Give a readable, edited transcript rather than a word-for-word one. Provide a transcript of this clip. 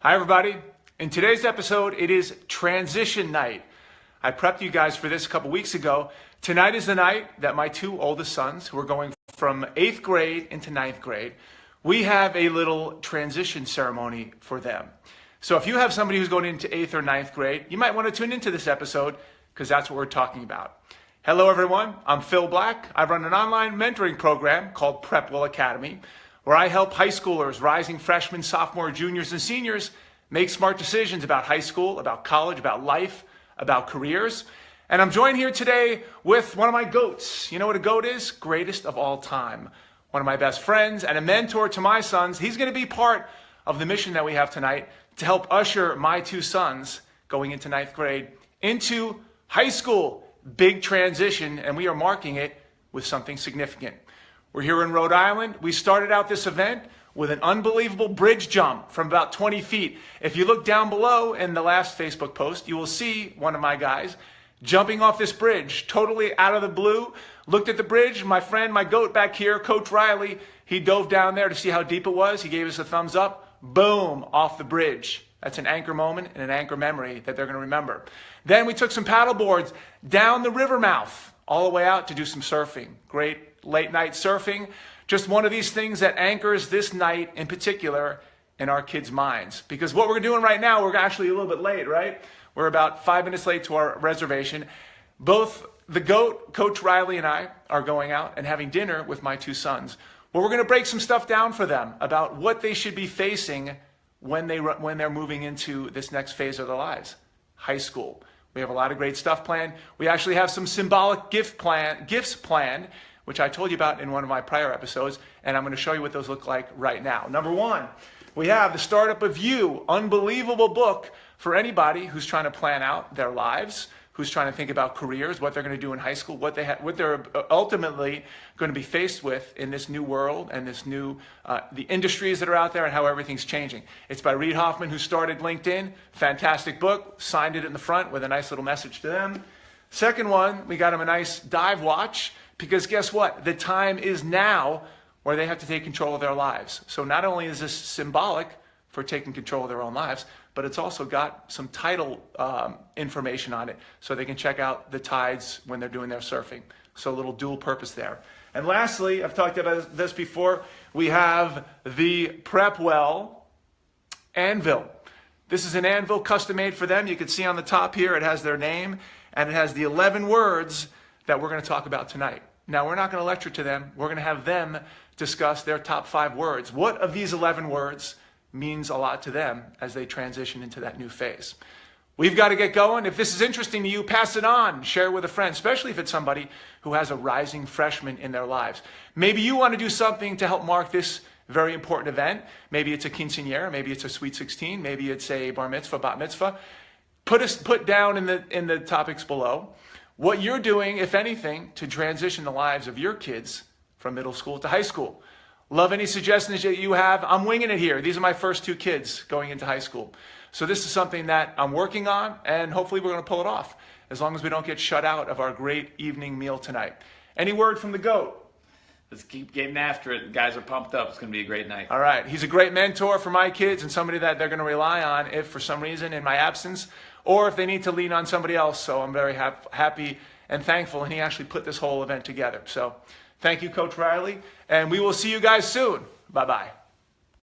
Hi everybody. In today's episode, it is transition night. I prepped you guys for this a couple weeks ago. Tonight is the night that my two oldest sons, who are going from 8th grade into 9th grade, we have a little transition ceremony for them. So if you have somebody who's going into 8th or 9th grade, you might want to tune into this episode because that's what we're talking about. Hello everyone, I'm Phil Black. I run an online mentoring program called PrepWell Academy, where I help high schoolers, rising freshmen, sophomore, juniors, and seniors make smart decisions about high school, about college, about life, about careers. And I'm joined here today with one of my goats. You know what a goat is? Greatest of all time. One of my best friends and a mentor to my sons. He's going to be part of the mission that we have tonight to help usher my two sons going into 9th grade into high school. Big transition, and we are marking it with something significant. We're here in Rhode Island. We started out this event with an unbelievable bridge jump from about 20 feet. If you look down below in the last Facebook post, you will see one of my guys jumping off this bridge, totally out of the blue. Looked at the bridge, my friend, my goat back here, Coach Riley, he dove down there to see how deep it was. He gave us a thumbs up, boom, off the bridge. That's an anchor moment and an anchor memory that they're going to remember. Then we took some paddle boards down the rivermouth, all the way out to do some surfing. Great late night surfing. Just one of these things that anchors this night in particular in our kids' minds. Because what we're doing right now, we're actually a little bit late, right? We're about 5 minutes late to our reservation. Both the GOAT, Coach Riley, and I are going out and having dinner with my two sons. Well, we're going to break some stuff down for them about what they should be facing when they're moving into this next phase of their lives, high school. We have a lot of great stuff planned. We actually have some symbolic gifts planned, which I told you about in one of my prior episodes, and I'm going to show you what those look like right now. Number one, we have the Startup of You, unbelievable book for anybody who's trying to plan out their lives, who's trying to think about careers, what they're going to do in high school, what they're ultimately going to be faced with in this new world and this new, the industries that are out there and how everything's changing. It's by Reid Hoffman, who started LinkedIn. Fantastic book. Signed it in the front with a nice little message to them. Second one, we got them a nice dive watch because guess what? The time is now where they have to take control of their lives. So not only is this symbolic for taking control of their own lives, but it's also got some title information on it so they can check out the tides when they're doing their surfing. So a little dual purpose there. And lastly, I've talked about this before, we have the PrepWell anvil. This is an anvil custom made for them. You can see on the top here, it has their name and it has the 11 words that we're going to talk about tonight. Now, we're not going to lecture to them. We're going to have them discuss their top 5 words. What of these 11 words means a lot to them as they transition into that new phase? We've got to get going. If this is interesting to you, pass it on. Share it with a friend, especially if it's somebody who has a rising freshman in their lives. Maybe you want to do something to help mark this very important event. Maybe it's a quinceañera. Maybe it's a sweet 16. Maybe it's a bar mitzvah, bat mitzvah. Put down in the topics below what you're doing, if anything, to transition the lives of your kids from middle school to high school. Love any suggestions that you have. I'm winging it here. These are my first 2 kids going into high school. So this is something that I'm working on, and hopefully we're going to pull it off, as long as we don't get shut out of our great evening meal tonight. Any word from the GOAT? Let's keep getting after it. The guys are pumped up. It's going to be a great night. All right. He's a great mentor for my kids and somebody that they're going to rely on if for some reason in my absence or if they need to lean on somebody else. So I'm very happy and thankful, and he actually put this whole event together. So thank you, Coach Riley, and we will see you guys soon. Bye-bye.